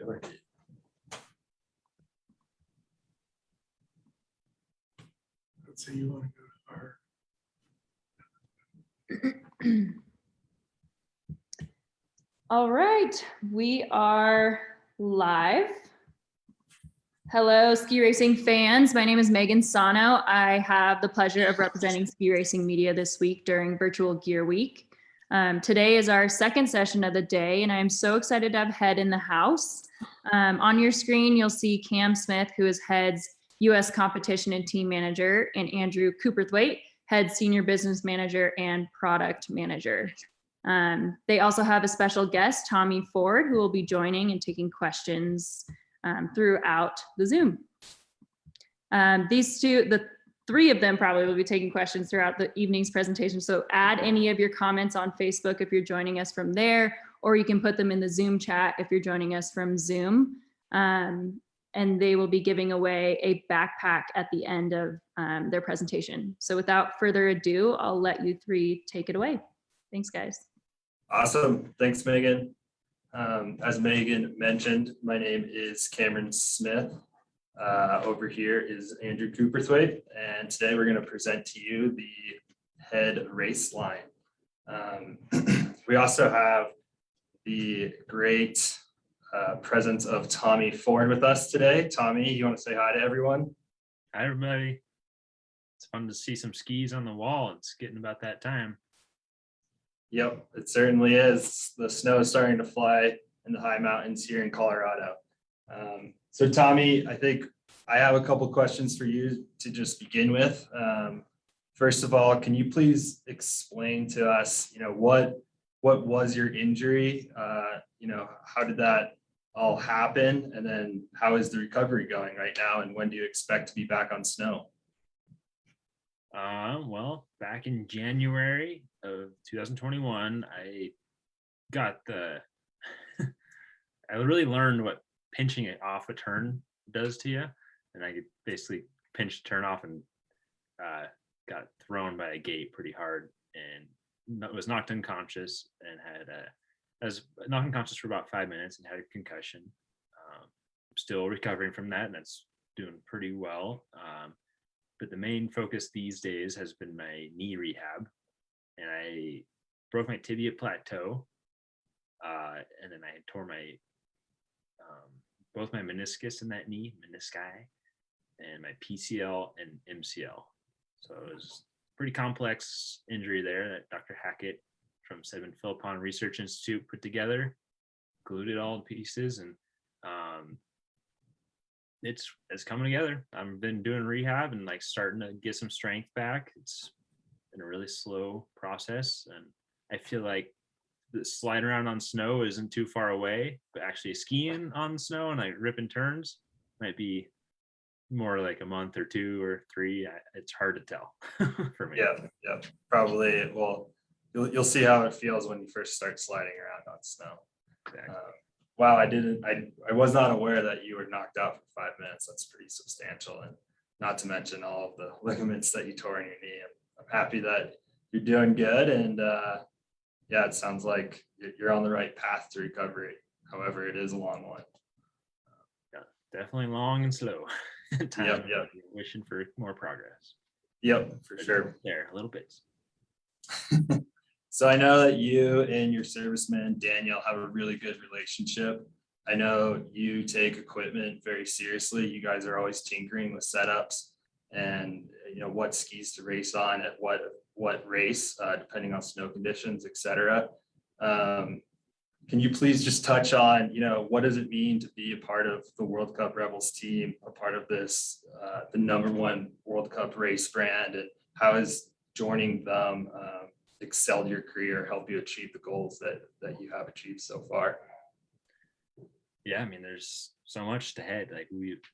priority. Let's say you want to go to our. All right, we are live. Hello, ski racing fans. My name is Megan Sano. I have the pleasure of representing ski racing media this week during Virtual Gear Week. Today is our second session of the day, and I'm so excited to have Head in the house. On your screen, you'll see Cam Smith, who is Head's U.S. Competition and Team Manager, and Andrew Cooperthwaite, Head Senior Business Manager and Product Manager. They also have a special guest, Tommy Ford, who will be joining and taking questions throughout the Zoom. The three of them probably will be taking questions throughout the evening's presentation. So add any of your comments on Facebook if you're joining us from there, or you can put them in the Zoom chat if you're joining us from Zoom. And they will be giving away a backpack at the end of their presentation. So without further ado, I'll let you three take it away. Thanks, guys. Awesome. Thanks, Megan. As Megan mentioned, my name is Cameron Smith. Over here is Andrew Cooperthwaite, and today we're going to present to you the Head race line. We also have the great presence of Tommy Ford with us today. Tommy, you want to say hi to everyone? Hi, everybody. It's fun to see some skis on the wall. It's getting about that time. Yep, it certainly is. The snow is starting to fly in the high mountains here in Colorado. So Tommy, I think I have a couple questions for you to just begin with. First of all, can you please explain to us, what was your injury? How did that all happen? And then how is the recovery going right now? And when do you expect to be back on snow? Well, back in January of 2021, I got I really learned what pinching it off a turn does to you. And I could basically pinch the turn off and got thrown by a gate pretty hard and was knocked unconscious and I was knocked unconscious for about 5 minutes and had a concussion. Still recovering from that, and that's doing pretty well. But the main focus these days has been my knee rehab, and I broke my tibia plateau, and then I tore my both my meniscus in that knee, menisci, and my PCL and MCL. So it was a pretty complex injury there that Dr. Hackett from Seven Philippon Research Institute put together, glued it all in pieces, and it's coming together. I've been doing rehab and starting to get some strength back. It's been a really slow process, and I feel like the slide around on snow isn't too far away, but actually skiing on snow and ripping turns might be more like a month or 2 or 3. It's hard to tell for me. Yeah, probably. Well, you'll see how it feels when you first start sliding around on snow. Exactly. Wow, I was not aware that you were knocked out for 5 minutes. That's pretty substantial, and not to mention all of the ligaments that you tore in your knee. I'm happy that you're doing good, and yeah, it sounds like you're on the right path to recovery. However, it is a long one. Yeah, definitely long and slow. Yep. Wishing for more progress. Yep, for sure. There, a little bit. So I know that you and your serviceman, Daniel, have a really good relationship. I know you take equipment very seriously. You guys are always tinkering with setups and what skis to race on at what race, depending on snow conditions, etc. Can you please just touch on, what does it mean to be a part of the World Cup Rebels team, a part of this, the #1 World Cup race brand, and how has joining them excelled your career, help you achieve the goals that you have achieved so far? Yeah, I mean, there's so much to Head.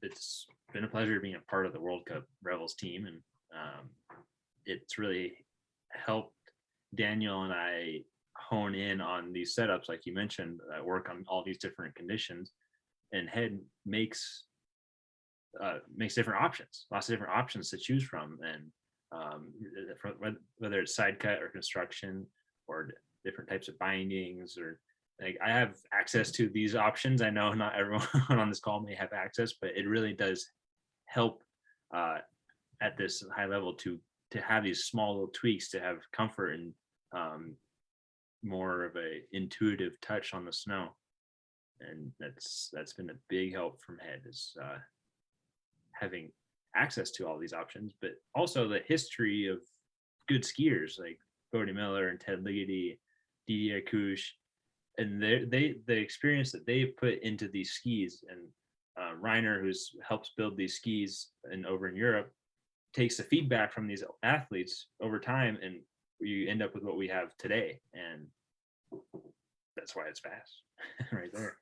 It's been a pleasure being a part of the World Cup Rebels team, and it's really helped Daniel and I hone in on these setups, like you mentioned, work on all these different conditions, and Head makes different options, lots of different options to choose from, and whether it's side cut or construction or different types of bindings or like I have access to these options. I know not everyone on this call may have access, but it really does help at this high level to have these small little tweaks to have comfort and more of a intuitive touch on the snow. And that's been a big help from Head, is having access to all these options, but also the history of good skiers like Bodie Miller and Ted Ligety, Didier Couche, and the experience that they've put into these skis. And Reiner, who's helps build these skis and over in Europe, takes the feedback from these athletes over time, and you end up with what we have today. And that's why it's fast right there.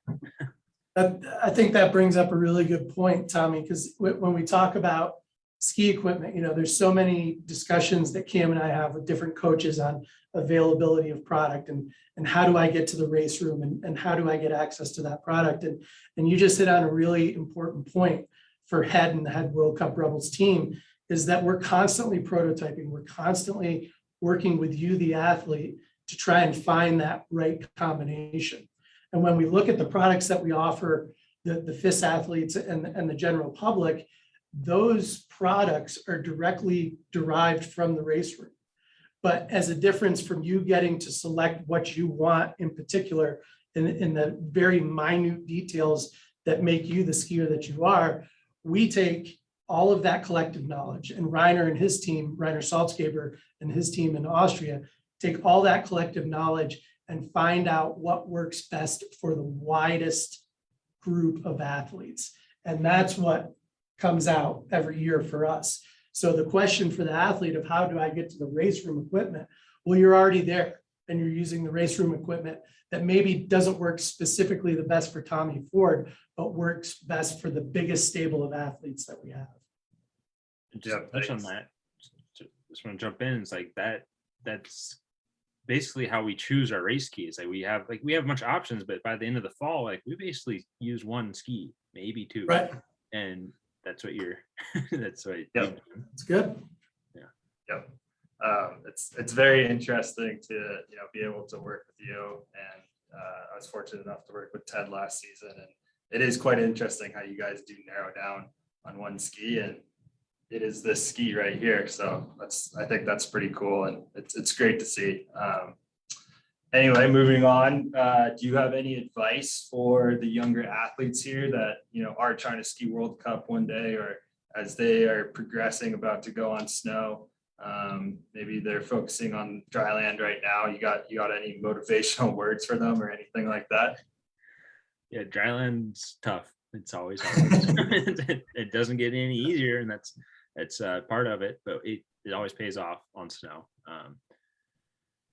I think that brings up a really good point, Tommy, because when we talk about ski equipment, there's so many discussions that Cam and I have with different coaches on availability of product and how do I get to the race room and how do I get access to that product. And you just hit on a really important point for Head and the Head World Cup Rebels team, is that we're constantly prototyping. We're constantly working with you, the athlete, to try and find that right combination. And when we look at the products that we offer the FIS athletes and the general public, those products are directly derived from the race room. But as a difference from you getting to select what you want in particular, in the very minute details that make you the skier that you are, we take all of that collective knowledge, and Reiner and his team, Reiner Salzgeber and his team in Austria, take all that collective knowledge and find out what works best for the widest group of athletes. And that's what comes out every year for us. So the question for the athlete of how do I get to the race room equipment? Well, you're already there and you're using the race room equipment that maybe doesn't work specifically the best for Tommy Ford, but works best for the biggest stable of athletes that we have. Just touch on that. Just want to jump in. It's like that's basically how we choose our race skis. Like we have a bunch of options, but by the end of the fall, like we basically use one ski, maybe two. Right. And that's what you're that's what Yep. It's good. Yep. It's very interesting to be able to work with you, and I was fortunate enough to work with Ted last season, and it is quite interesting how you guys do narrow down on one ski, and it is this ski right here. So I think that's pretty cool, and it's great to see. Anyway, moving on, do you have any advice for the younger athletes here that are trying to ski World Cup one day, or as they are progressing, about to go on snow? Maybe they're focusing on dry land right now. You got any motivational words for them or anything like that? Yeah, dry land's tough. It's always hard. It doesn't get any easier, and that's part of it, but it always pays off on snow.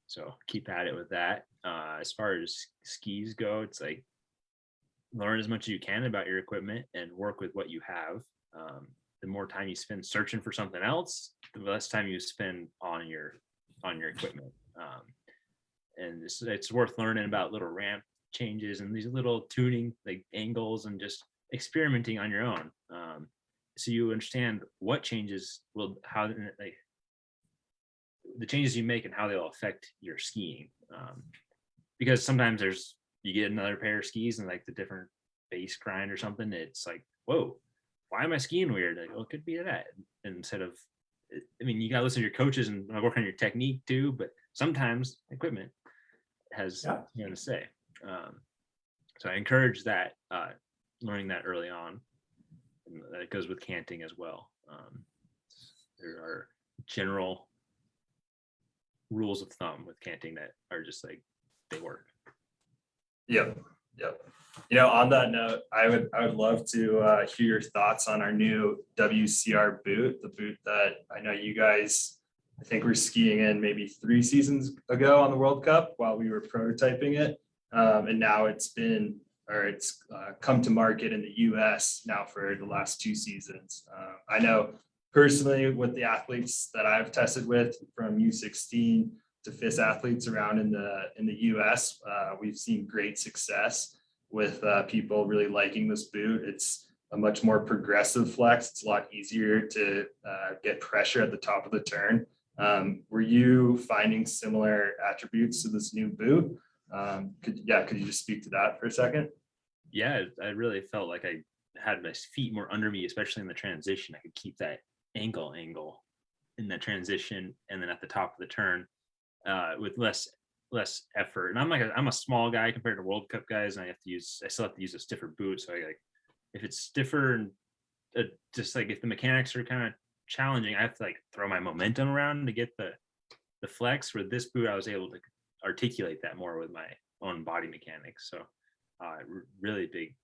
So keep at it with that. As far as skis go, it's like learn as much as you can about your equipment and work with what you have. The more time you spend searching for something else, the less time you spend on your equipment. And it's worth learning about little ramp changes and these little tuning like angles and just experimenting on your own. So you understand what changes the changes you make and how they'll affect your skiing. Because sometimes you get another pair of skis and like the different base grind or something, it's like, whoa, why am I skiing weird? Like, well, it could be that. Instead of, you gotta listen to your coaches and work on your technique too, but sometimes equipment has something to say. So I encourage that, learning that early on. And that goes with canting as well. There are general rules of thumb with canting that are just like, they work. Yep. On that note, I would love to hear your thoughts on our new WCR boot, the boot that I know you guys, I think we're skiing in maybe 3 seasons ago on the World Cup while we were prototyping it. And now it's come to market in the US now for the last 2 seasons. I know personally with the athletes that I've tested with from U16 to FIS athletes around in the US, we've seen great success with people really liking this boot. It's a much more progressive flex. It's a lot easier to get pressure at the top of the turn. Were you finding similar attributes to this new boot? Could you just speak to that for a second? Yeah, I really felt like I had my feet more under me, especially in the transition. I could keep that angle in the transition, and then at the top of the turn, with less effort. And I'm a small guy compared to World Cup guys, and I still have to use a stiffer boot. So I like, if it's stiffer and just like if the mechanics are kind of challenging, I have to like throw my momentum around to get the flex. For this boot, I was able to articulate that more with my own body mechanics. So really big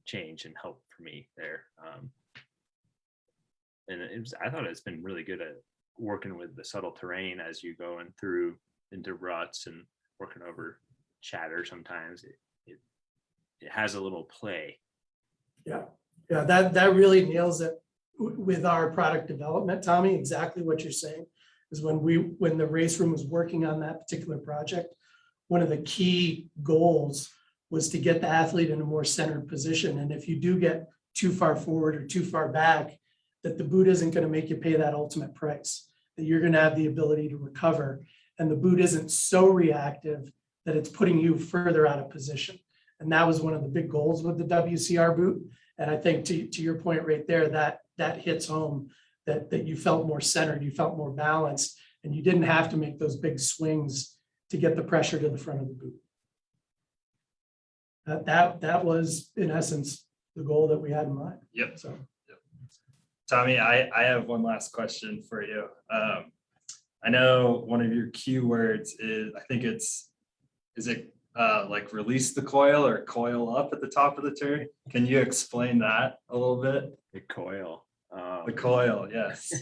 change and help for me there. And I thought it's been really good at working with the subtle terrain as you go through into ruts and working over chatter. Sometimes it has a little play. Yeah, that really nails it with our product development, Tommy. Exactly what you're saying is when the race room was working on that particular project, one of the key goals was to get the athlete in a more centered position. And if you do get too far forward or too far back, that the boot isn't going to make you pay that ultimate price, that you're going to have the ability to recover. And the boot isn't so reactive that it's putting you further out of position. And that was one of the big goals with the WCR boot. And I think to your point right there, that hits home, that you felt more centered, you felt more balanced, and you didn't have to make those big swings to get the pressure to the front of the boot. That was in essence the goal that we had in mind. Yep. So Tommy, I have one last question for you. I know one of your keywords is, I think is it like release the coil or coil up at the top of the turn? Can you explain that a little bit? The coil. The coil, yes.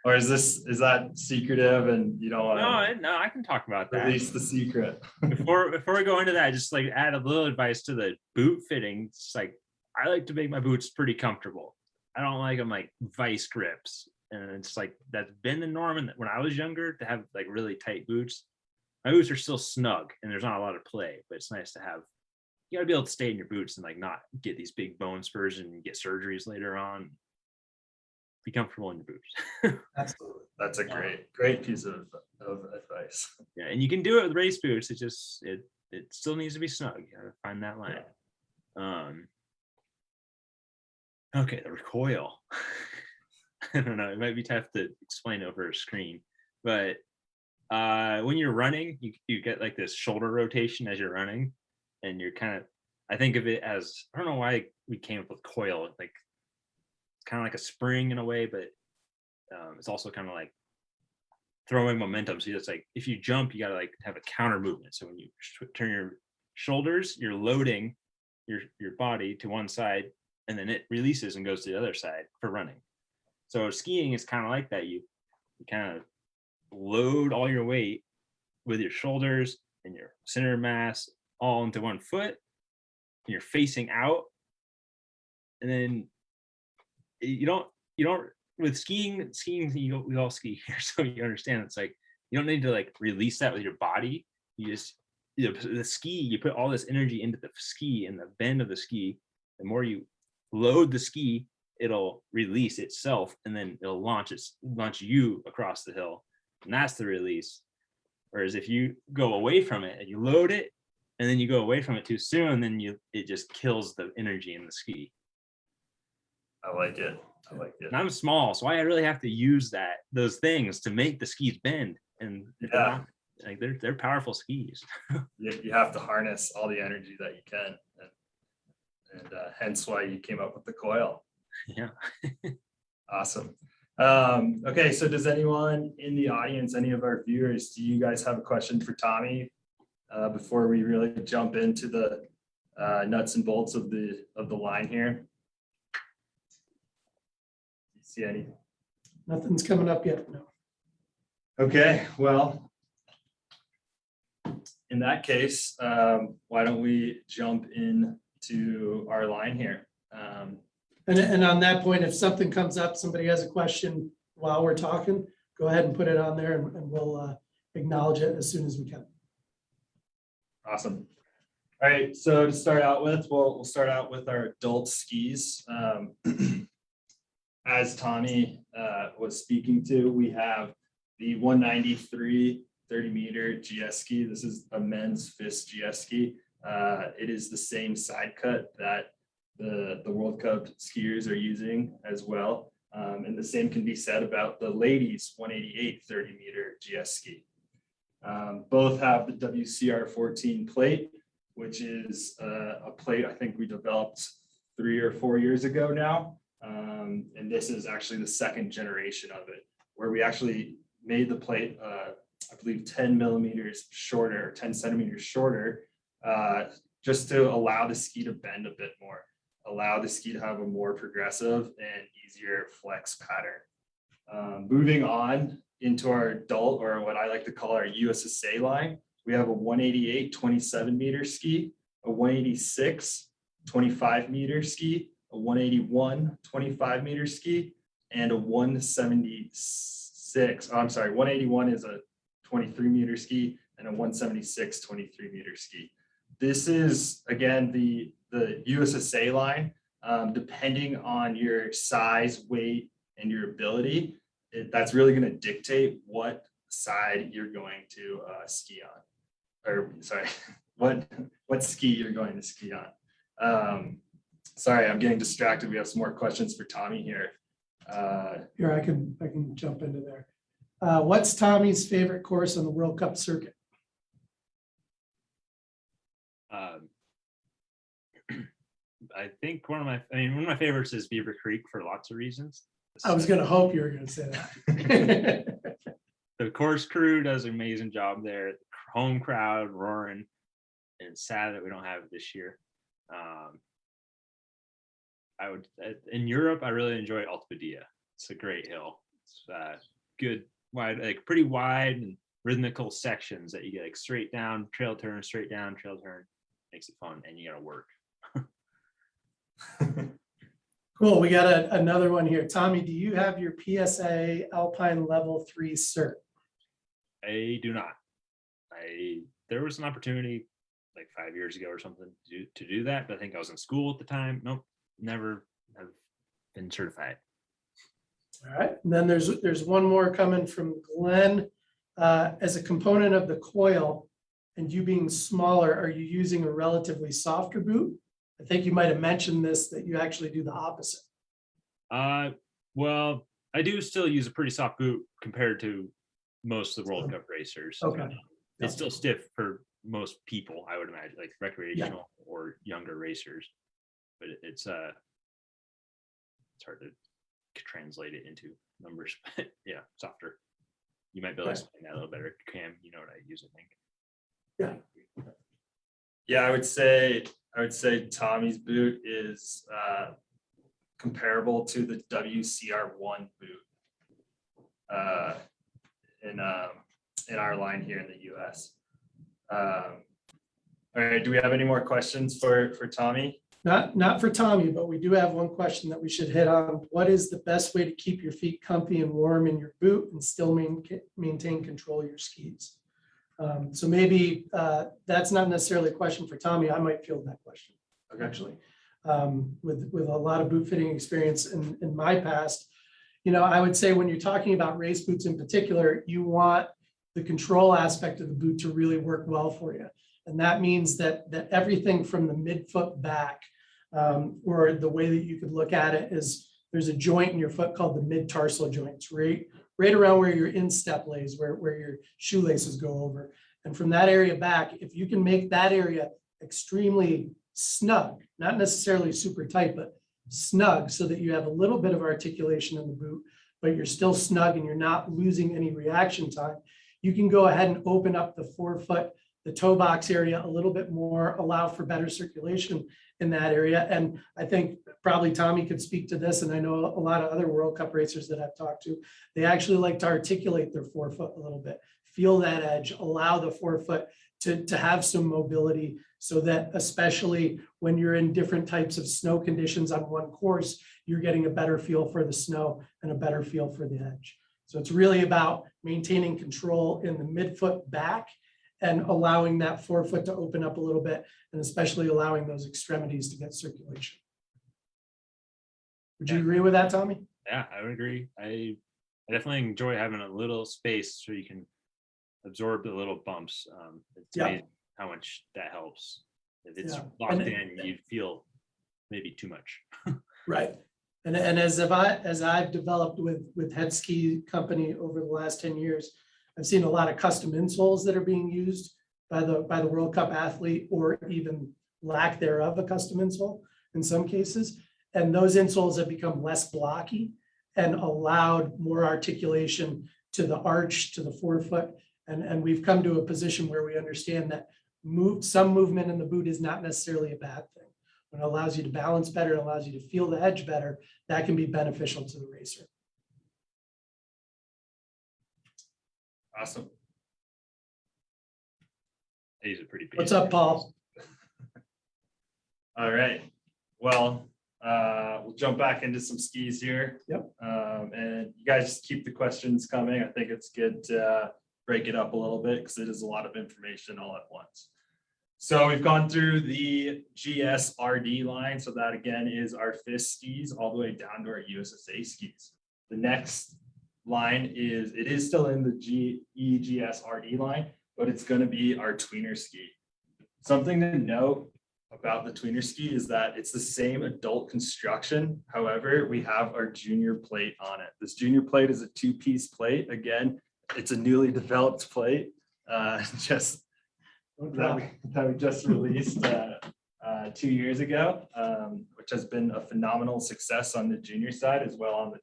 Or is that secretive and you don't want to No, I can talk about that. release the secret? Before we go into that, just like add a little advice to the boot fitting. It's like I like to make my boots pretty comfortable. I don't like them like vice grips, and it's like that's been the norm. And when I was younger, to have like really tight boots, my boots are still snug and there's not a lot of play, but it's nice to have. You got to be able to stay in your boots and like not get these big bone spurs and get surgeries later on. Be comfortable in your boots. Absolutely. That's a great piece of advice. Yeah, and you can do it with race boots. It still needs to be snug. You gotta find that line. Okay, the recoil. I don't know. It might be tough to explain over a screen, but when you're running, you get like this shoulder rotation as you're running, and you're kind of. I think of it as, I don't know why we came up with coil. Like it's kind of like a spring in a way, but it's also kind of like throwing momentum. So it's like if you jump, you got to like have a counter movement. So when you turn your shoulders, you're loading your body to one side, and then it releases and goes to the other side for running. So skiing is kind of like that. You kind of load all your weight with your shoulders and your center of mass all into one foot, and you're facing out. And then you don't with skiing we all ski here, so you understand it's like you don't need to like release that with your body. You just the ski, you put all this energy into the ski and the bend of the ski. The more you load the ski, it'll release itself, and then it'll launch you across the hill, and that's the release. Whereas if you go away from it and you load it, and then you go away from it too soon, then it just kills the energy in the ski. I like it. And I'm small, so I really have to use those things to make the skis bend, and they're powerful skis. You have to harness all the energy that you can, and hence why you came up with the coil. Yeah. Awesome. Okay, so does anyone in the audience, any of our viewers, do you guys have a question for Tommy before we really jump into the nuts and bolts of the line here? See any? nothing's coming up yet. No. Okay, well, in that case, why don't we jump into our line here? And on that point, if something comes up, somebody has a question while we're talking, go ahead and put it on there, and we'll acknowledge it as soon as we can. Awesome. All right, so to start out with, we'll start out with our adult skis. As Tommy was speaking to, we have the 193 30 meter GS ski. This is a men's fist GS ski. It is the same side cut that the World Cup skiers are using as well. And the same can be said about the ladies 188 30 meter GS ski. Both have the WCR 14 plate, which is a plate I think we developed 3 or 4 years ago now. And this is actually the second generation of it, where we actually made the plate, I believe 10 millimeters shorter, 10 centimeters shorter, just to allow the ski to bend a bit more, allow the ski to have a more progressive and easier flex pattern. Moving on into our adult, or what I like to call our USSA line, we have a 188 27 meter ski, a 186 25 meter ski, a 181 25 meter ski, and a 176. Oh, I'm sorry, 181 is a 23 meter ski, and a 176 23 meter ski. This is again the USSA line. Depending on your size, weight, and your ability, that's really going to dictate what side you're going to ski on, or sorry, what ski you're going to ski on. Sorry, I'm getting distracted. We have some more questions for Tommy here. Here, I can jump into there. What's Tommy's favorite course on the World Cup circuit? I think one of my favorites is Beaver Creek for lots of reasons. I was going to hope you were going to say that. The course crew does an amazing job there. The home crowd roaring, and it's sad that we don't have it this year. In Europe, I really enjoy Alta Badia. It's a great hill. It's good, wide, like pretty wide and rhythmical sections that you get like straight down, trail turn, straight down, trail turn. Makes it fun, and you got to work. Cool. We got another one here. Tommy, do you have your PSA Alpine Level 3 cert? I do not. There was an opportunity like 5 years ago or something to do that, but I think I was in school at the time. Nope, never have been certified. All right. And then there's one more coming from Glenn. As a component of the coil, and you being smaller, are you using a relatively softer boot? I think you might have mentioned this, that you actually do the opposite. Well, I do still use a pretty soft boot compared to most of the World Cup racers. Okay. It's still stiff for most people, I would imagine, like recreational or younger racers. But it's hard to translate it into numbers. But yeah, softer. You might be able to explain that a little better, Cam. You know what I use, I think. Yeah, I would say Tommy's boot is comparable to the WCR1 boot in our line here in the US. All right, do we have any more questions for Tommy? Not for Tommy, but we do have one question that we should hit on. What is the best way to keep your feet comfy and warm in your boot and still maintain control of your skis? So maybe that's not necessarily a question for Tommy. I might field that question, actually. With a lot of boot fitting experience in my past, I would say when you're talking about race boots in particular, you want the control aspect of the boot to really work well for you. And that means that everything from the midfoot back, or the way that you could look at it is there's a joint in your foot called the mid-tarsal joint. It's right around where your instep lays, where your shoelaces go over. And from that area back, if you can make that area extremely snug, not necessarily super tight, but snug, so that you have a little bit of articulation in the boot, but you're still snug and you're not losing any reaction time, you can go ahead and open up the forefoot, the toe box area a little bit more, allow for better circulation in that area. And I think probably Tommy could speak to this, and I know a lot of other World Cup racers that I've talked to, they actually like to articulate their forefoot a little bit, feel that edge, allow the forefoot to have some mobility, so that especially when you're in different types of snow conditions on one course, you're getting a better feel for the snow and a better feel for the edge. So it's really about maintaining control in the midfoot back and allowing that forefoot to open up a little bit, and especially allowing those extremities to get circulation. Would you agree with that, Tommy? Yeah, I would agree. I definitely enjoy having a little space so you can absorb the little bumps. It's Yeah. amazing how much that helps. If it's Yeah. locked And- in, you'd feel maybe too much. Right. And as I've developed with Head Ski Company over the last 10 years, I've seen a lot of custom insoles that are being used by the World Cup athlete, or even lack thereof a custom insole in some cases. And those insoles have become less blocky and allowed more articulation to the arch, to the forefoot. And we've come to a position where we understand that some movement in the boot is not necessarily a bad thing. When it allows you to balance better, it allows you to feel the edge better, that can be beneficial to the racer. Awesome. He's a pretty big. What's up, Paul? All right. Well, we'll jump back into some skis here. Yep. And you guys just keep the questions coming. I think it's good to break it up a little bit because it is a lot of information all at once. So we've gone through the GSRD line. So that again is our FIS skis all the way down to our USSA skis. The next line is still in the GSRD line, but it's going to be our tweener ski. Something to note about the tweener ski is that it's the same adult construction. However, we have our junior plate on it. This junior plate is a 2-piece plate. Again, it's a newly developed plate. Just that we just released 2 years ago, which has been a phenomenal success on the junior side as well on the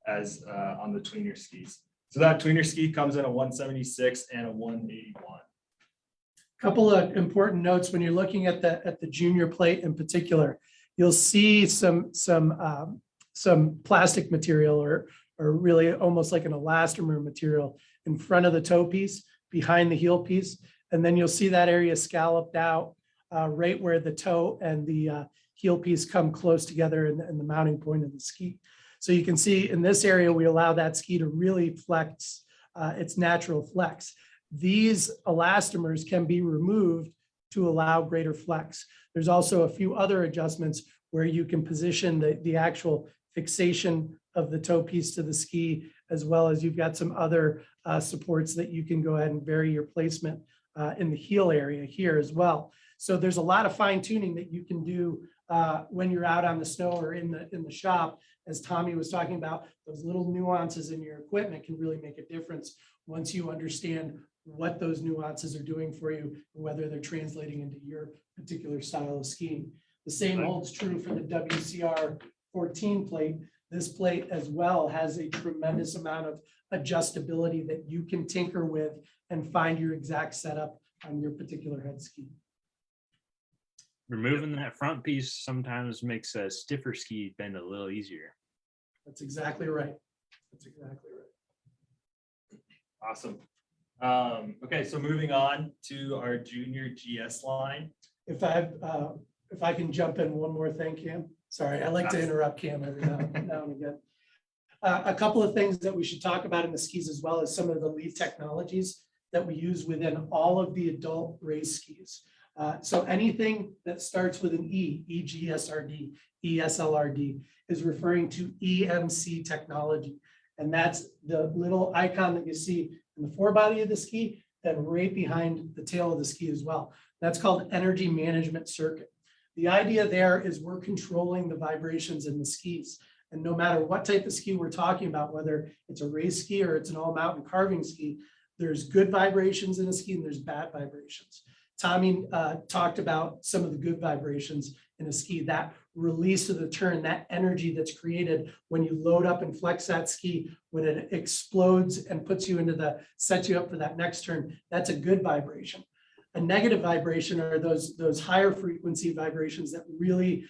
on the tweener skis. So that tweener ski comes in a 176 and a 181. Couple of important notes when you're looking at the junior plate in particular. You'll see some plastic material or really almost like an elastomer material in front of the toe piece, behind the heel piece. And then you'll see that area scalloped out right where the toe and the heel piece come close together in the mounting point of the ski. So you can see in this area, we allow that ski to really flex its natural flex. These elastomers can be removed to allow greater flex. There's also a few other adjustments where you can position the actual fixation of the toe piece to the ski, as well as you've got some other supports that you can go ahead and vary your placement in the heel area here as well. So there's a lot of fine tuning that you can do when you're out on the snow or in the shop. As Tommy was talking about, those little nuances in your equipment can really make a difference once you understand what those nuances are doing for you, and whether they're translating into your particular style of skiing. The same holds true for the WCR 14 plate. This plate as well has a tremendous amount of adjustability that you can tinker with and find your exact setup on your particular head ski. Removing that front piece sometimes makes a stiffer ski bend a little easier. That's exactly right. That's exactly right. Awesome. Okay, so moving on to our junior GS line. If I can jump in one more thing, Cam. Sorry, I like to interrupt Cam every now and again. A couple of things that we should talk about in the skis as well as some of the lead technologies that we use within all of the adult race skis. So anything that starts with an E, EGSRD, ESLRD, is referring to EMC technology. And that's the little icon that you see in the forebody of the ski and right behind the tail of the ski as well. That's called energy management circuit. The idea there is we're controlling the vibrations in the skis. And no matter what type of ski we're talking about, whether it's a race ski or it's an all mountain carving ski, there's good vibrations in a ski and there's bad vibrations. Tommy talked about some of the good vibrations in a ski, that release of the turn, that energy that's created when you load up and flex that ski, when it explodes and puts you into sets you up for that next turn. That's a good vibration. A negative vibration are those higher frequency vibrations that really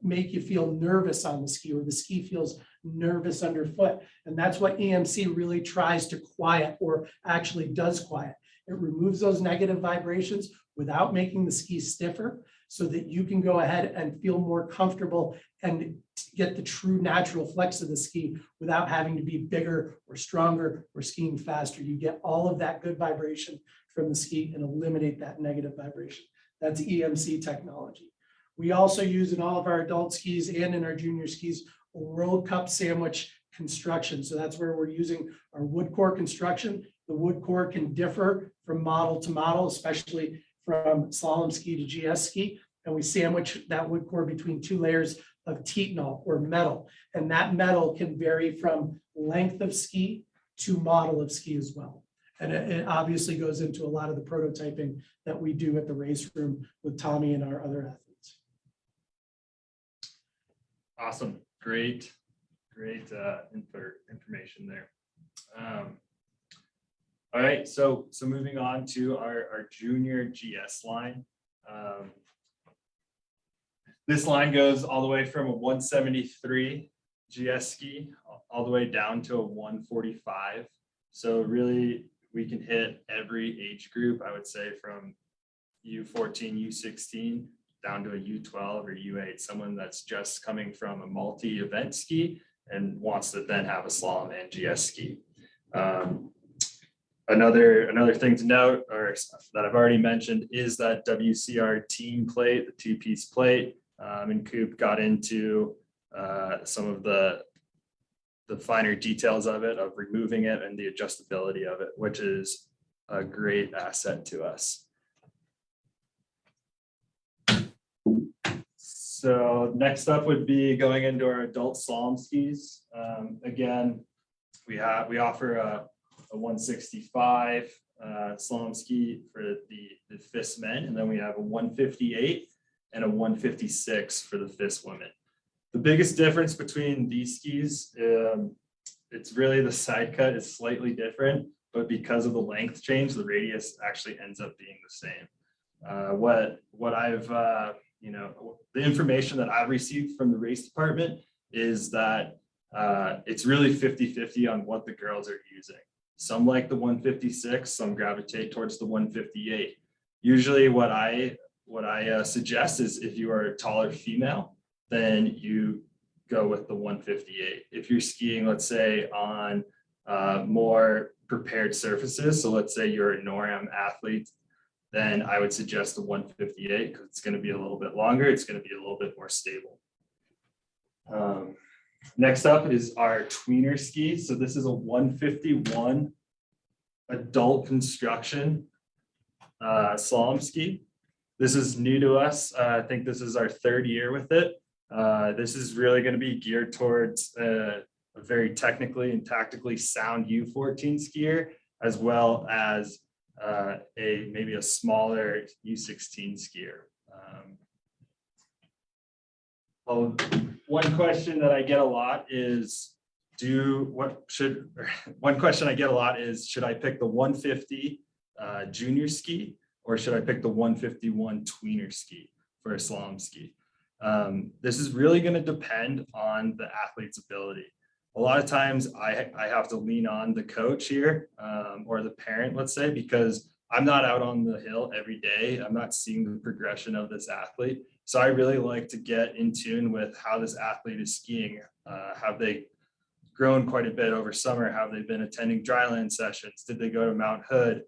make you feel nervous on the ski, or the ski feels nervous underfoot. And that's what EMC really tries to quiet, or actually does quiet. It removes those negative vibrations without making the ski stiffer, so that you can go ahead and feel more comfortable and get the true natural flex of the ski without having to be bigger or stronger or skiing faster. You get all of that good vibration from the ski and eliminate that negative vibration. That's EMC technology. We also use in all of our adult skis and in our junior skis World Cup sandwich construction. So that's where we're using our wood core construction The wood core can differ from model to model, especially from slalom ski to GS ski. And we sandwich that wood core between 2 layers of Titanol or metal. And that metal can vary from length of ski to model of ski as well. And it obviously goes into a lot of the prototyping that we do at the race room with Tommy and our other athletes. Awesome. Great information there. All right, so moving on to our junior GS line. This line goes all the way from a 173 GS ski all the way down to a 145. So really, we can hit every age group, I would say, from U14, U16 down to a U12 or U8, someone that's just coming from a multi-event ski and wants to then have a slalom and GS ski. Another thing to note, or that I've already mentioned, is that WCR team plate, the 2-piece plate, and Coop got into some of the finer details of it, of removing it and the adjustability of it, which is a great asset to us. So next up would be going into our adult slalom skis. Again, we offer a 165 slalom ski for the FIS men, and then we have a 158 and a 156 for the FIS women. The biggest difference between these skis, it's really the side cut is slightly different, but because of the length change, the radius actually ends up being the same. What I've the information that I've received from the race department is that it's really 50-50 on what the girls are using. Some like the 156, some gravitate towards the 158. Usually what I suggest is if you are a taller female, then you go with the 158. If you're skiing, let's say, on more prepared surfaces, so let's say you're a NORAM athlete, then I would suggest the 158 because it's going to be a little bit longer. It's going to be a little bit more stable. Next up is our Tweener ski. So this is a 151 adult construction slalom ski. This is new to us. I think this is our 3rd year with it. This is really going to be geared towards a very technically and tactically sound U14 skier, as well as maybe a smaller U16 skier. One question that I get a lot is, should I pick the 150 junior ski, or should I pick the 151 tweener ski for a slalom ski? This is really going to depend on the athlete's ability. A lot of times I have to lean on the coach here, or the parent, let's say, because I'm not out on the hill every day. I'm not seeing the progression of this athlete. So I really like to get in tune with how this athlete is skiing. Have they grown quite a bit over summer? Have they been attending dryland sessions? Did they go to Mount Hood?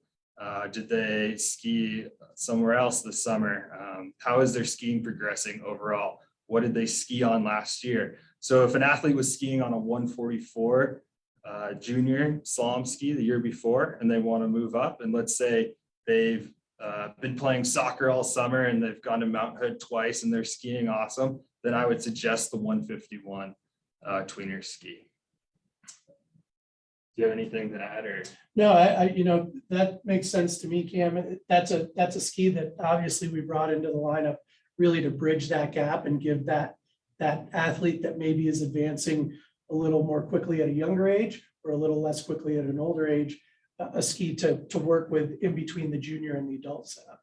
Did they ski somewhere else this summer? How is their skiing progressing overall? What did they ski on last year? So if an athlete was skiing on a 144 junior slalom ski the year before, and they want to move up, and let's say they've been playing soccer all summer and they've gone to Mount Hood twice and they're skiing awesome, then I would suggest the 151 tweener ski. Do you have anything to add? Or No, that makes sense to me, Cam. That's a ski that obviously we brought into the lineup really to bridge that gap and give that athlete that maybe is advancing a little more quickly at a younger age or a little less quickly at an older age, a ski to work with in between the junior and the adult setup.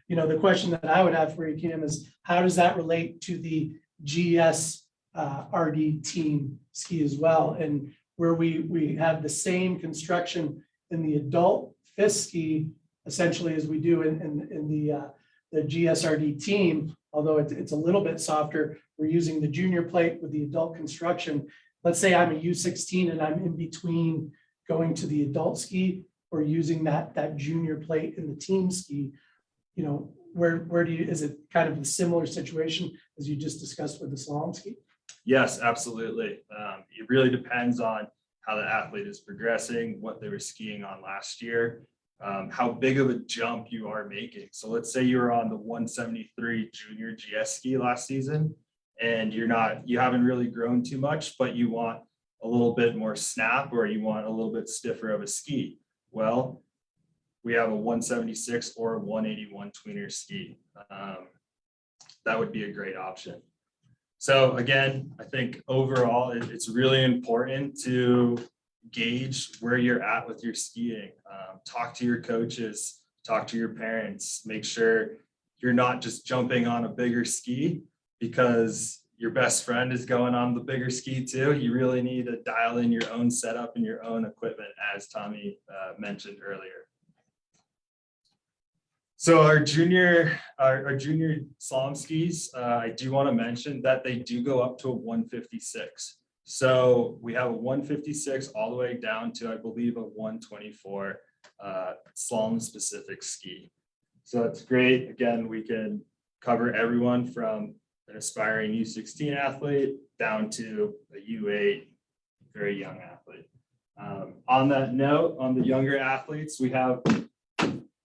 The question that I would have for you, Cam, is how does that relate to the GS RD team ski as well? And where we have the same construction in the adult FIS ski, essentially as we do in the GSRD team, although it's a little bit softer, we're using the junior plate with the adult construction. Let's say I'm a U16 and I'm in between going to the adult ski or using that junior plate in the team ski. Where is it kind of a similar situation as you just discussed with the slalom ski? yes, absolutely. It really depends on how the athlete is progressing, what they were skiing on last year, how big of a jump you are making. So let's say you were on the 173 junior GS ski last season, and you haven't really grown too much, but you want a little bit more snap, or you want a little bit stiffer of a ski. Well, we have a 176 or a 181 tweener ski. That would be a great option. So again, I think overall, it's really important to gauge where you're at with your skiing. Talk to your coaches, talk to your parents, make sure you're not just jumping on a bigger ski because your best friend is going on the bigger ski too. You really need to dial in your own setup and your own equipment, as Tommy mentioned earlier. So our junior slalom skis, I do want to mention that they do go up to a 156. So we have a 156 all the way down to, I believe, a 124 slalom specific ski. So it's great. Again, we can cover everyone from an aspiring U16 athlete down to a U8 very young athlete. On that note, on the younger athletes, we have,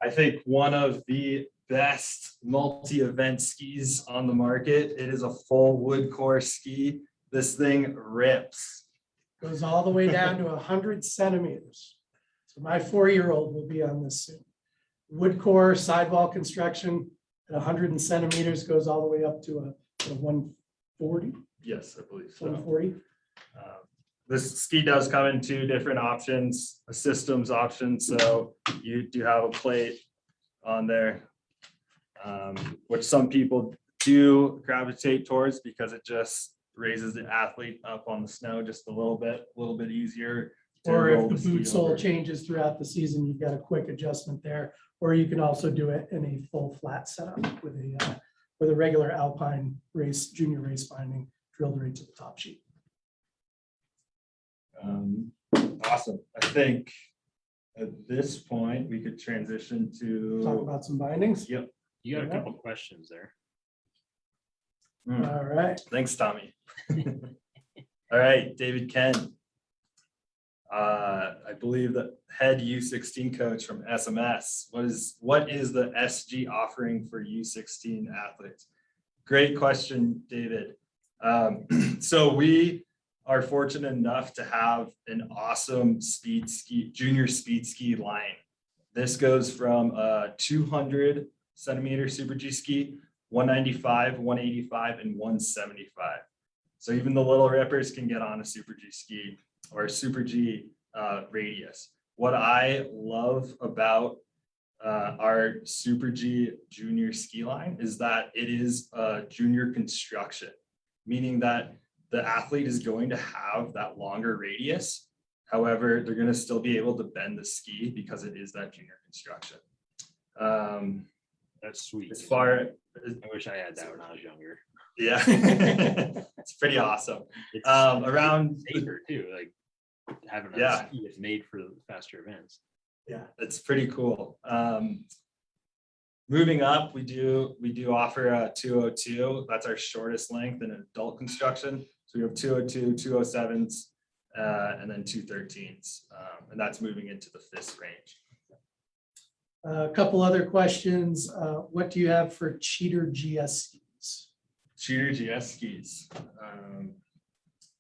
I think, one of the best multi-event skis on the market. It is a full wood core ski. This thing rips. Goes all the way down to 100 centimeters. So my 4-year-old will be on this soon. Wood core sidewall construction at 100 centimeters goes all the way up to a 140. Yes, I believe so. 140. This ski does come in 2 different options, a systems option. So you do have a plate on there, which some people do gravitate towards because it just raises the athlete up on the snow just a little bit easier. Or if the boot sole changes throughout the season, you've got a quick adjustment there. Or you can also do it in a full flat setup with a regular Alpine race, junior race binding drilled right to the top sheet. Awesome. I think at this point we could transition to Talk about some bindings. Yep. You got a couple questions there. All right. Thanks, Tommy. All right, David Ken. I believe the head U16 coach from SMS. What is the SG offering for U16 athletes? Great question, David. So we are fortunate enough to have an awesome junior speed ski line. This goes from a 200 centimeter Super G ski, 195, 185, and 175. So even the little rippers can get on a Super G ski or a Super G radius. What I love about our Super G junior ski line is that it is a junior construction, meaning that the athlete is going to have that longer radius. However, they're going to still be able to bend the ski because it is that junior construction. That's sweet. As far, I wish I had that when I was younger. yeah, it's pretty awesome. It's Around safer too, like having a Yeah. ski that's made for faster events. Yeah, it's pretty cool. Moving up, we do offer a 202. That's our shortest length in adult construction. So we have 202, 207s, and then 213s, and that's moving into the fist range. A couple other questions. What do you have for cheater GS skis? Cheater GS skis.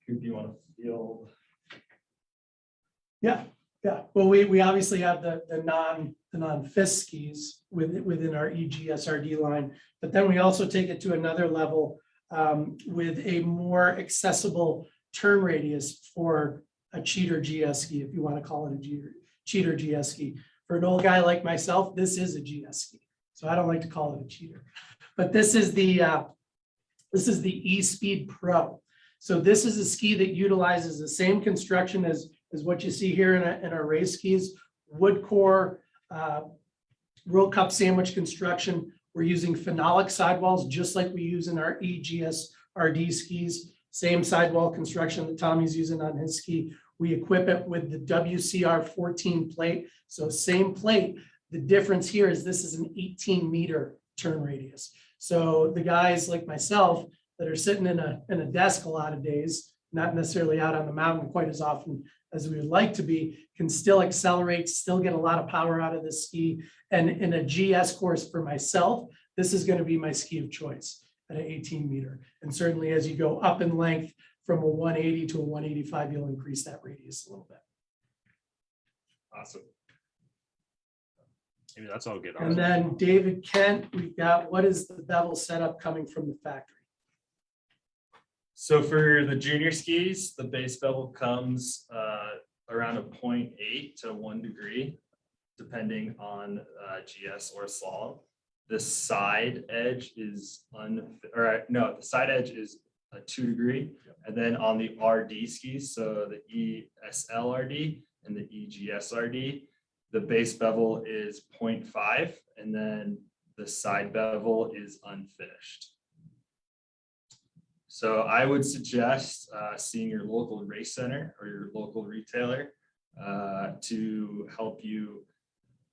Who do you want to field? Yeah. Well, we obviously have the non-fist skis within our EGSRD line, but then we also take it to another level with a more accessible turn radius for a cheater GS ski, if you want to call it a cheater GS ski. For an old guy like myself, this is a GS ski, so I don't like to call it a cheater. But this is the E-Speed Pro. So this is a ski that utilizes the same construction as what you see here in our race skis, wood core, World Cup sandwich construction. We're using phenolic sidewalls just like we use in our EGSRD skis. Same sidewall construction that Tommy's using on his ski. We equip it with the WCR 14 plate. So same plate. The difference here is this is an 18-meter turn radius. So the guys like myself that are sitting in a desk a lot of days, not necessarily out on the mountain quite as often as we would like to be, can still accelerate, still get a lot of power out of the ski. And in a GS course for myself, this is going to be my ski of choice at an 18 meter. And certainly as you go up in length from a 180 to a 185, you'll increase that radius a little bit. Awesome. Maybe that's all good. And then David Kent, we've got, what is the bevel setup coming from the factory? So for the junior skis, the base bevel comes around a 0.8 to 1 degree, depending on GS or slalom. The side edge is the side edge is a 2 degree. And then on the RD skis, so the ESL RD and the EGS RD, the base bevel is 0.5, and then the side bevel is unfinished. So I would suggest seeing your local race center or your local retailer to help you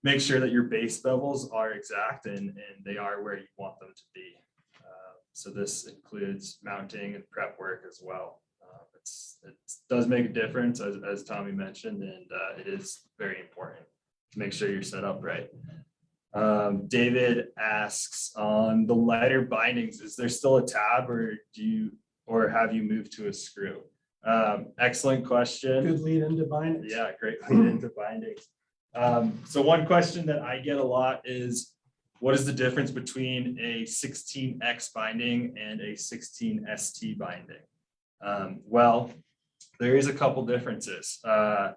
make sure that your base bevels are exact and they are where you want them to be. So this includes mounting and prep work as well. It does make a difference, as Tommy mentioned, and it is very important to make sure you're set up right. David asks on the lighter bindings, is there still a tab or have you moved to a screw? Excellent question. Good lead into bindings. Yeah, great lead into bindings. So one question that I get a lot is, what is the difference between a 16X binding and a 16ST binding? Well, there is a couple differences. The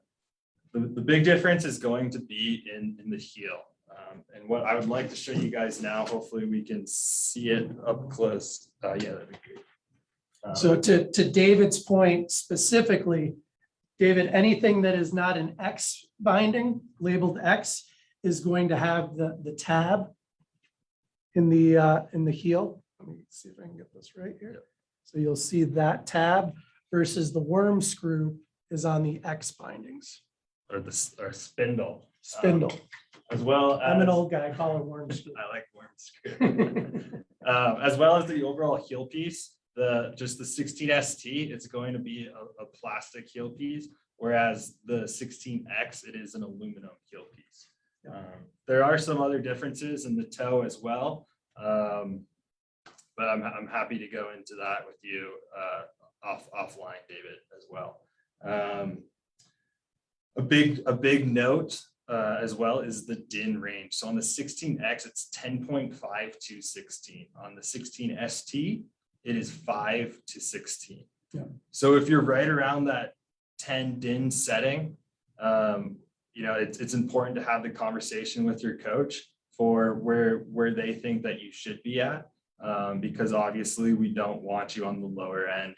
big difference is going to be in the heel. And what I would like to show you guys now, hopefully we can see it up close. Yeah, that'd be great. So to David's point specifically, David, anything that is not an X binding labeled X is going to have the tab in the heel. Let me see if I can get this right here. So you'll see that tab versus the worm screw is on the X bindings. Or spindle. Spindle. As well as, I'm an old guy, I call it worm screw. I like worm screw. As well as the overall heel piece, just the 16ST, it's going to be a plastic heel piece, whereas the 16X, it is an aluminum heel piece. There are some other differences in the toe as well, but I'm happy to go into that with you offline, David, as well. A big note as well is the DIN range. So on the 16X, it's 10.5 to 16. On the 16ST, it is 5 to 16. Yeah. So if you're right around that 10 DIN setting, it's important to have the conversation with your coach for where they think that you should be at, because obviously we don't want you on the lower end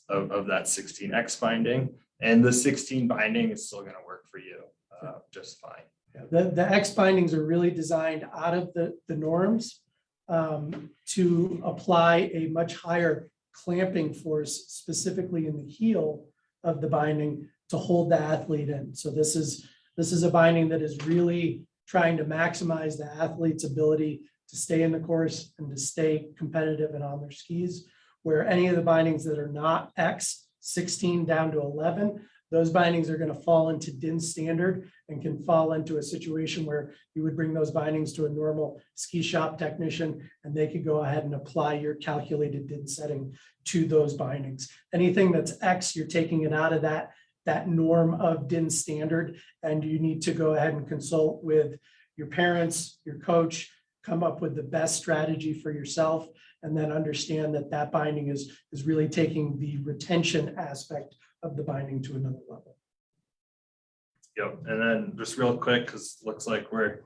of that 16X binding, and the 16 binding is still going to work for you just fine. Yeah, the X bindings are really designed out of the norms to apply a much higher clamping force, specifically in the heel of the binding, to hold the athlete in. So this is a binding that is really trying to maximize the athlete's ability to stay in the course and to stay competitive and on their skis, where any of the bindings that are not X, 16 down to 11, those bindings are going to fall into DIN standard and can fall into a situation where you would bring those bindings to a normal ski shop technician and they could go ahead and apply your calculated DIN setting to those bindings. Anything that's X, you're taking it out of that norm of DIN standard, and you need to go ahead and consult with your parents, your coach, come up with the best strategy for yourself, and then understand that binding is really taking the retention aspect of the binding to another level. Yep. And then just real quick, because it looks like we're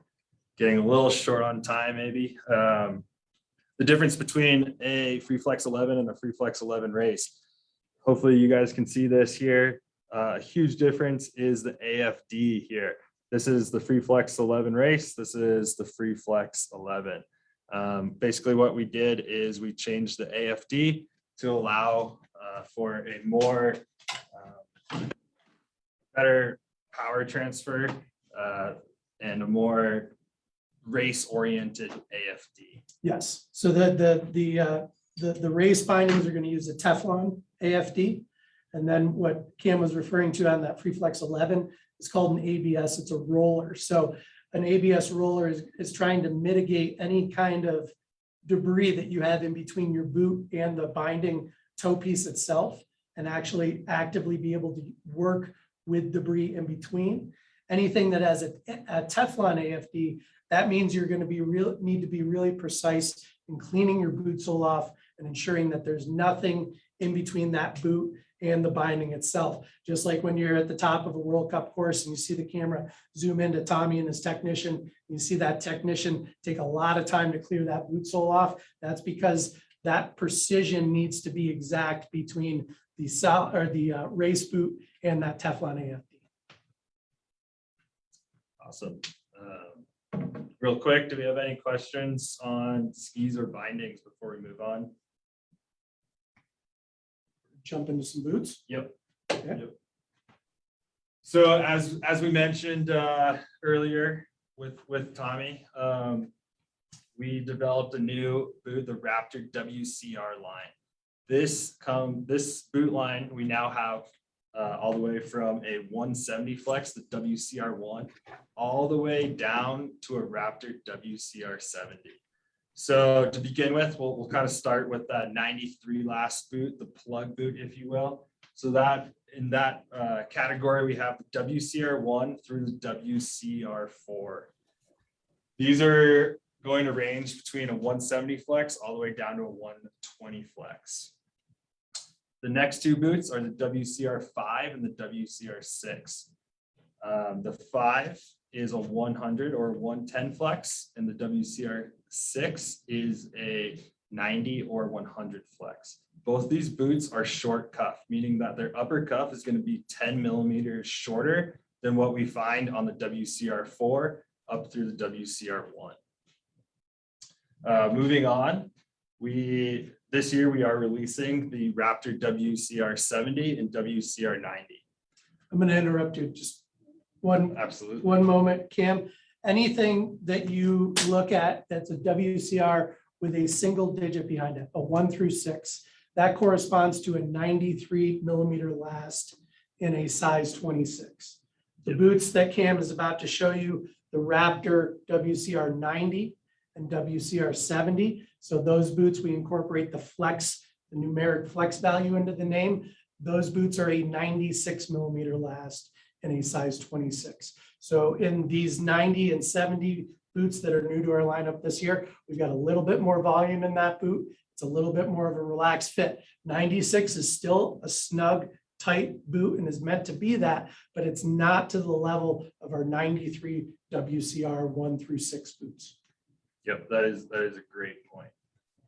getting a little short on time, maybe. The difference between a Free Flex 11 and a Free Flex 11 race. Hopefully you guys can see this here. A huge difference is the AFD here. This is the Free Flex 11 race. This is the Free Flex 11. Basically what we did is we changed the AFD to allow for a more better power transfer and a more race-oriented AFD. Yes. So the race bindings are going to use a Teflon AFD. And then what Cam was referring to on that FreeFlex 11 is called an ABS. It's a roller. So an ABS roller is trying to mitigate any kind of debris that you have in between your boot and the binding toe piece itself, and actually actively be able to work with debris in between. Anything that has a Teflon AFD, that means you're going to need to be really precise in cleaning your boot sole off and ensuring that there's nothing in between that boot and the binding itself. Just like when you're at the top of a World Cup course and you see the camera zoom into Tommy and his technician, you see that technician take a lot of time to clear that boot sole off. That's because that precision needs to be exact between the race boot and that Teflon AFD. Awesome. Real quick, do we have any questions on skis or bindings before we move on? Jump into some boots. Yep. Okay. Yep. So as we mentioned earlier with Tommy, we developed a new boot, the Raptor WCR line. This boot line, we now have all the way from a 170 flex, the WCR1, all the way down to a Raptor WCR70. So to begin with, we'll kind of start with that 93 last boot, the plug boot, if you will. So that in that category, we have the WCR1 through the WCR4. These are going to range between a 170 flex all the way down to a 120 flex. The next two boots are the WCR5 and the WCR6. The 5 is a 100 or 110 flex, and the WCR6 is a 90 or 100 flex. Both these boots are short cuff, meaning that their upper cuff is going to be 10 millimeters shorter than what we find on the WCR4 up through the WCR1. Moving on, this year we are releasing the Raptor WCR70 and WCR90. I'm going to interrupt you just Absolutely. one moment, Cam. Anything that you look at that's a WCR with a single digit behind it, a 1 through 6, that corresponds to a 93 millimeter last in a size 26. The boots that Cam is about to show you, the Raptor WCR90 and WCR70. So those boots, we incorporate the flex, the numeric flex value into the name. Those boots are a 96 millimeter last in a size 26. So in these 90 and 70 boots that are new to our lineup this year, we've got a little bit more volume in that boot. It's a little bit more of a relaxed fit. 96 is still a snug, tight boot and is meant to be that, but it's not to the level of our 93 WCR 1 through 6 boots. Yep, that is a great point.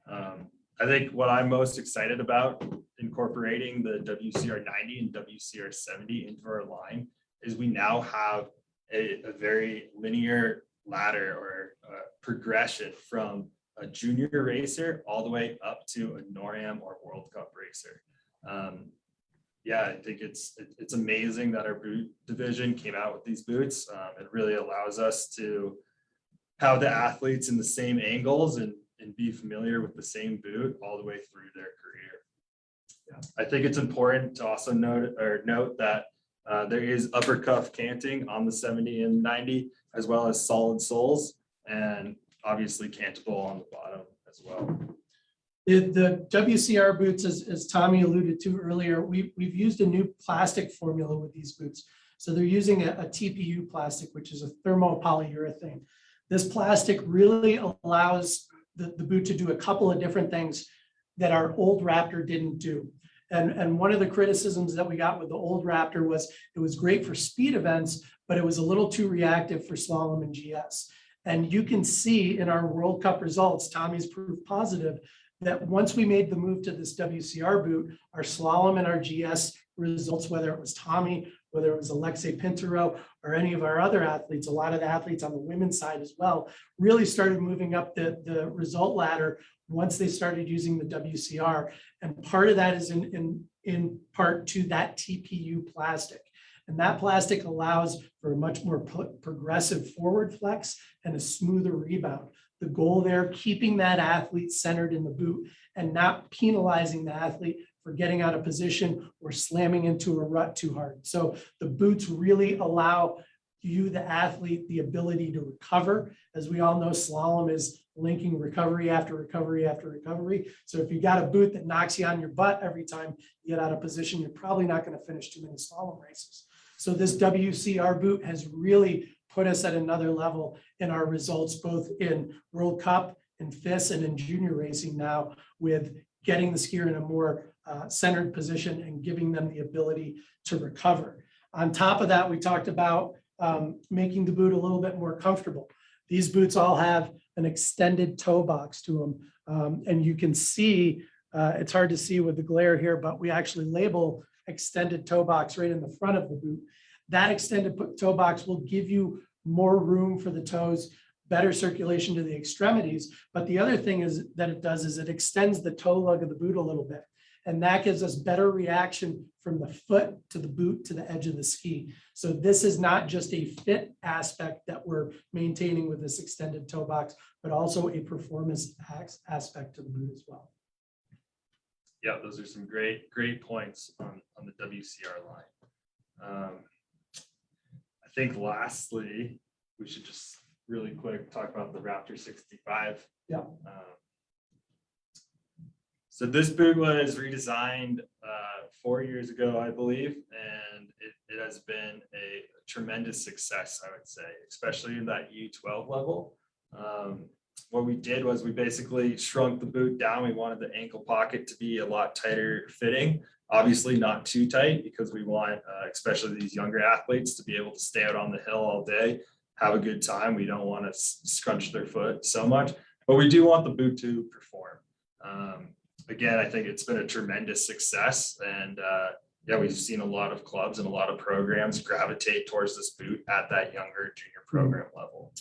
I think what I'm most excited about incorporating the WCR90 and WCR70 into our line is we now have a very linear ladder or progression from a junior racer all the way up to a NORAM or World Cup racer. Yeah, I think it's amazing that our boot division came out with these boots. It really allows us to have the athletes in the same angles and be familiar with the same boot all the way through their career. Yeah. I think it's important to also note that there is upper cuff canting on the 70 and 90, as well as solid soles, and obviously cantable on the bottom as well. The WCR boots, as Tommy alluded to earlier, we've used a new plastic formula with these boots. So they're using a TPU plastic, which is a thermopolyurethane. This plastic really allows the boot to do a couple of different things that our old Raptor didn't do. And one of the criticisms that we got with the old Raptor was it was great for speed events, but it was a little too reactive for slalom and GS. And you can see in our World Cup results, Tommy's proof positive, that once we made the move to this WCR boot, our slalom and our GS results, whether it was Tommy, whether it was Alexei Pinturo or any of our other athletes, a lot of the athletes on the women's side as well, really started moving up the result ladder once they started using the WCR. And part of that is in part to that TPU plastic. And that plastic allows for a much more progressive forward flex and a smoother rebound. the goal there, keeping that athlete centered in the boot and not penalizing the athlete for getting out of position or slamming into a rut too hard. So the boots really allow you, the athlete, the ability to recover. As we all know, slalom is linking recovery after recovery after recovery. So if you got a boot that knocks you on your butt every time you get out of position, you're probably not going to finish too many slalom races. So this WCR boot has really put us at another level in our results, both in World Cup, in FIS, and in junior racing now, with getting the skier in a more centered position and giving them the ability to recover. On top of that, we talked about making the boot a little bit more comfortable. These boots all have an extended toe box to them. And you can see, it's hard to see with the glare here, but we actually label extended toe box right in the front of the boot. That extended toe box will give you more room for the toes, better circulation to the extremities. But the other thing is that it does is it extends the toe lug of the boot a little bit. And that gives us better reaction from the foot to the boot to the edge of the ski. So this is not just a fit aspect that we're maintaining with this extended toe box, but also a performance aspect to the boot as well. Yeah, those are some great points on the WCR line. I think lastly, we should just really quick talk about the Raptor 65. Yeah. So this boot was redesigned 4 years ago, I believe, and it has been a tremendous success, I would say, especially in that U12 level. What we did was we basically shrunk the boot down. We wanted the ankle pocket to be a lot tighter fitting, obviously not too tight, because we want, especially these younger athletes, to be able to stay out on the hill all day, have a good time. We don't want to scrunch their foot so much, but we do want the boot to perform. Again, I think it's been a tremendous success, and yeah, we've seen a lot of clubs and a lot of programs gravitate towards this boot at that younger junior program level.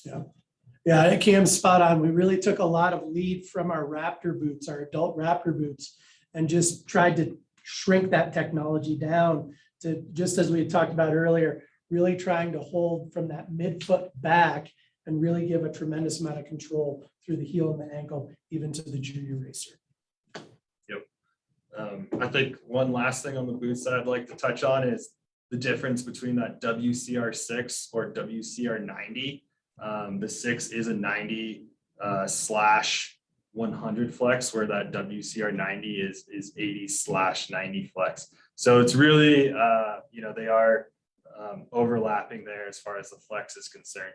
Yeah, Cam's spot on. We really took a lot of lead from our Raptor boots, our adult Raptor boots, and just tried to shrink that technology down to, just as we talked about earlier, really trying to hold from that midfoot back and really give a tremendous amount of control through the heel and the ankle, even to the junior racer. I think one last thing on the boots that I'd like to touch on is the difference between that WCR 6 or WCR 90. The 6 is a 90 /100 flex, where that WCR 90 is 80 /90 flex. So it's really, they are overlapping there as far as the flex is concerned.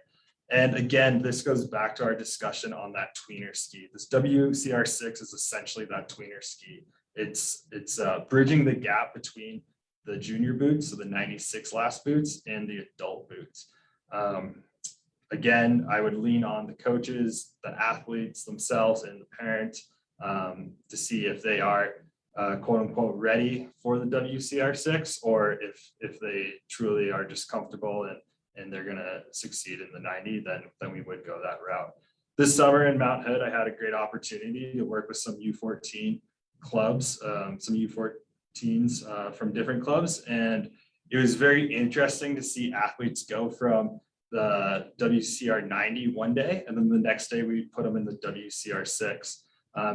And again, this goes back to our discussion on that tweener ski. This WCR 6 is essentially that tweener ski. It's bridging the gap between the junior boots, so the 96 last boots, and the adult boots. Again, I would lean on the coaches, the athletes themselves, and the parents to see if they are quote unquote ready for the WCR 6, or if they truly are just comfortable and they're going to succeed in the 90, then we would go that route. This summer in Mount Hood, I had a great opportunity to work with some U14 clubs, some U14s from different clubs, and it was very interesting to see athletes go from the WCR 90 one day, and then the next day we put them in the WCR 6.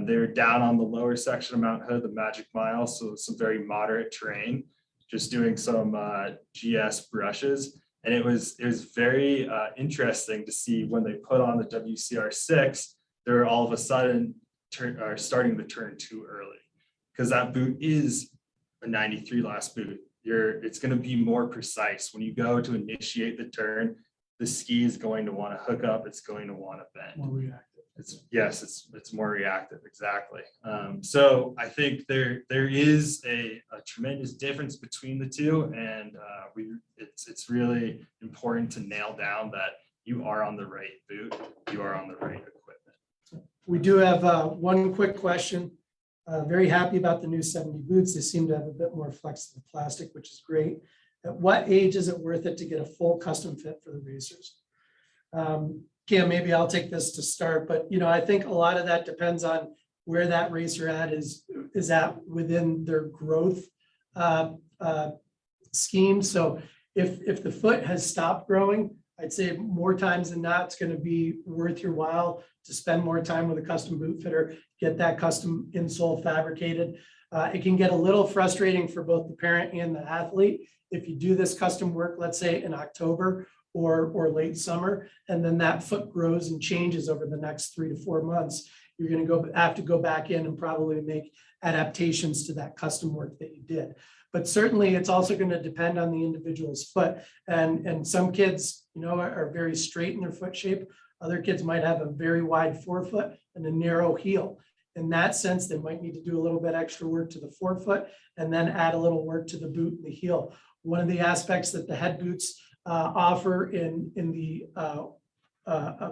They were down on the lower section of Mount Hood, the Magic Mile, so some very moderate terrain, just doing some GS brushes. And it was very interesting to see when they put on the WCR 6, they're all of a sudden starting to turn too early, because that boot is a 93 last boot. It's going to be more precise when you go to initiate the turn. The ski is going to want to hook up. It's going to want to bend. More reactive. It's more reactive. Exactly. So I think there is a tremendous difference between the two, and it's really important to nail down that you are on the right boot, you are on the right equipment. We do have one quick question. Very happy about the new 70 boots. They seem to have a bit more flexible plastic, which is great. At what age is it worth it to get a full custom fit for the racers? Cam, maybe I'll take this to start, but I think a lot of that depends on where that racer is at within their growth scheme. So if the foot has stopped growing, I'd say more times than not, it's going to be worth your while to spend more time with a custom boot fitter, get that custom insole fabricated. It can get a little frustrating for both the parent and the athlete if you do this custom work, let's say in October or late summer, and then that foot grows and changes over the next 3 to 4 months. You're going to have to go back in and probably make adaptations to that custom work that you did. But certainly it's also going to depend on the individual's foot. And some kids, are very straight in their foot shape. Other kids might have a very wide forefoot and a narrow heel. In that sense, they might need to do a little bit extra work to the forefoot and then add a little work to the boot and the heel. One of the aspects that the head boots offer in the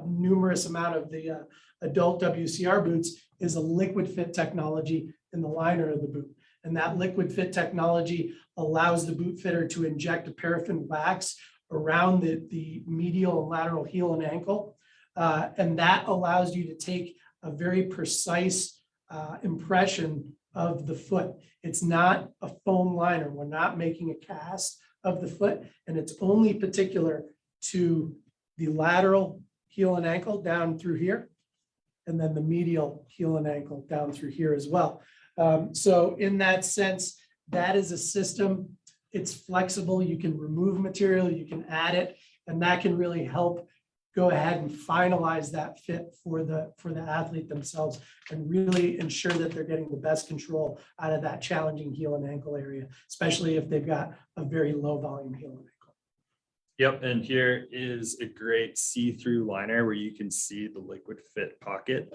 numerous amount of the adult WCR boots is a liquid fit technology in the liner of the boot. And that liquid fit technology allows the boot fitter to inject a paraffin wax around the medial and lateral heel and ankle. And that allows you to take a very precise impression of the foot. It's not a foam liner. We're not making a cast of the foot, and it's only particular to the lateral heel and ankle down through here, and then the medial heel and ankle down through here as well. So in that sense, that is a system. It's flexible. You can remove material, you can add it, and that can really help go ahead and finalize that fit for the athlete themselves and really ensure that they're getting the best control out of that challenging heel and ankle area, especially if they've got a very low volume heel and ankle. Yep, and here is a great see-through liner where you can see the liquid fit pocket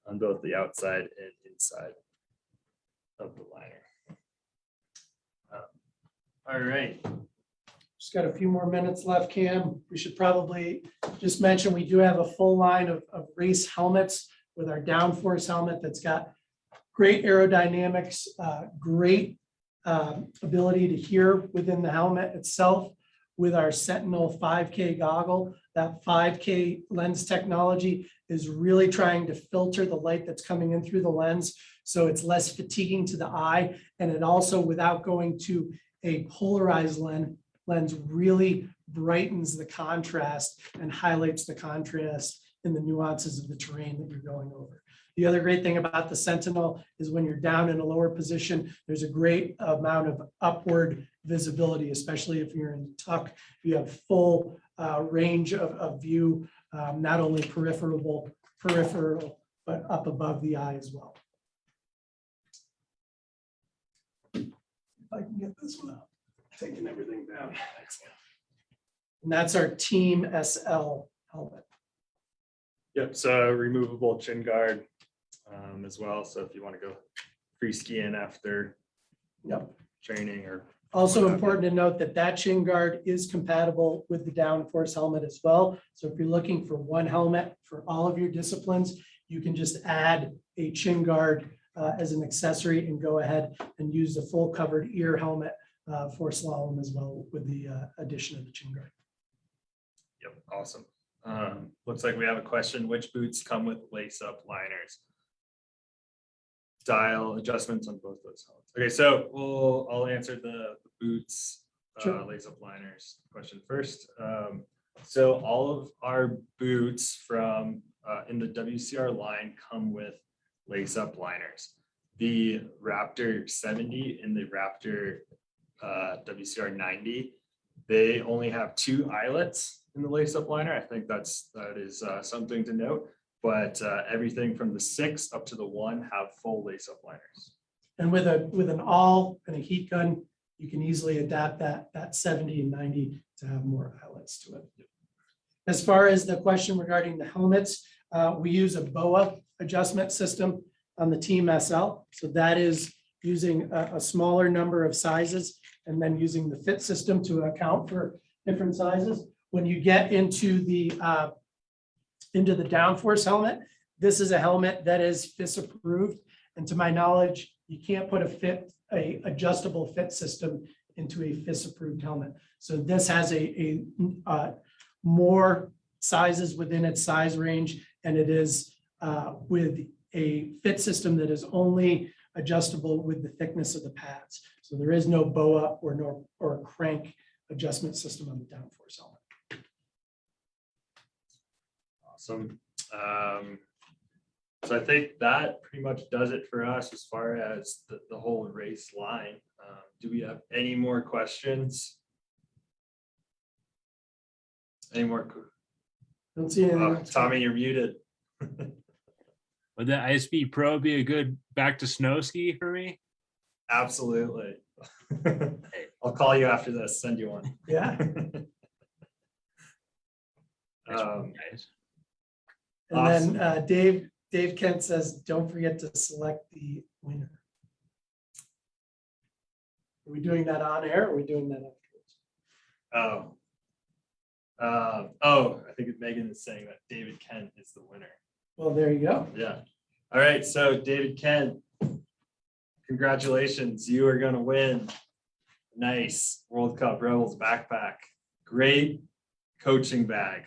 on both the outside and inside of the liner. All right. Just got a few more minutes left, Cam. We should probably just mention, we do have a full line of race helmets with our downforce helmet that's got great aerodynamics, great ability to hear within the helmet itself. With our Sentinel 5K goggle, that 5K lens technology is really trying to filter the light that's coming in through the lens, so it's less fatiguing to the eye. And it also, without going to a polarized lens, really brightens the contrast and highlights the contrast in the nuances of the terrain that you're going over. The other great thing about the Sentinel is when you're down in a lower position, there's a great amount of upward visibility, especially if you're in tuck. You have full range of view, not only peripheral, but up above the eye as well. If I can get this one out, taking everything down. And that's our Team SL helmet. Yep, so removable chin guard as well. So if you want to go free skiing after training or. Also important to note that that chin guard is compatible with the downforce helmet as well. So if you're looking for one helmet for all of your disciplines, you can just add a chin guard as an accessory and go ahead and use the full covered ear helmet for slalom as well with the addition of the chin guard. Yep, awesome. Looks like we have a question. Which boots come with lace-up liners? Style adjustments on both those helmets. Okay, so I'll answer the boots Sure. lace-up liners question first. So all of our boots from in the WCR line come with lace-up liners. The Raptor 70 and the Raptor WCR 90, they only have 2 eyelets in the lace-up liner. I think that is something to note. But everything from the 6 up to the 1 have full lace-up liners. And with an awl and a heat gun, you can easily adapt that 70 and 90 to have more eyelets to it. As far as the question regarding the helmets, we use a BOA adjustment system on the Team SL. So that is using a smaller number of sizes and then using the fit system to account for different sizes. When you get into the downforce helmet, this is a helmet that is FIS approved. And to my knowledge, you can't put a adjustable fit system into a FIS approved helmet. So this has a more sizes within its size range, and it is with a fit system that is only adjustable with the thickness of the pads. So there is no BOA or a crank adjustment system on the downforce helmet. Awesome. So I think that pretty much does it for us as far as the whole race line. Do we have any more questions? Any more? Don't see anything. Oh, else. Tommy, you're muted. Would the ISP Pro be a good back to snow ski for me? Absolutely. I'll call you after this, send you one. Yeah. Nice one, Um, guys. And then Dave Kent says, don't forget to select the winner. Are we doing that on air or are we doing that afterwards? I think Megan is saying that David Kent is the winner. Well, there you go. Yeah. All right. So David Kent, congratulations. You are going to win. Nice World Cup Rebels backpack. Great coaching bag.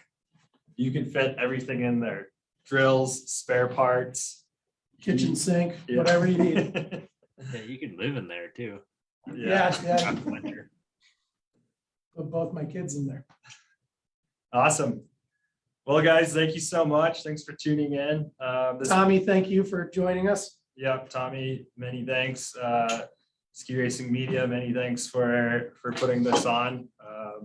You can fit everything in there. Drills, spare parts. Kitchen sink, Yeah. whatever you need. Yeah, you can live in there too. Yeah. Winter. Put both my kids in there. Awesome. Well, guys, thank you so much. Thanks for tuning in. Tommy, thank you for joining us. Yep, Tommy, many thanks. Ski Racing Media, many thanks for putting this on. I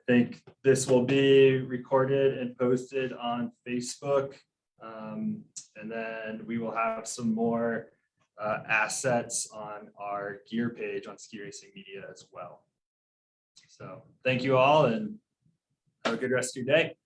think this will be recorded and posted on Facebook. And then we will have some more assets on our gear page on Ski Racing Media as well. So thank you all and have a good rest of your day.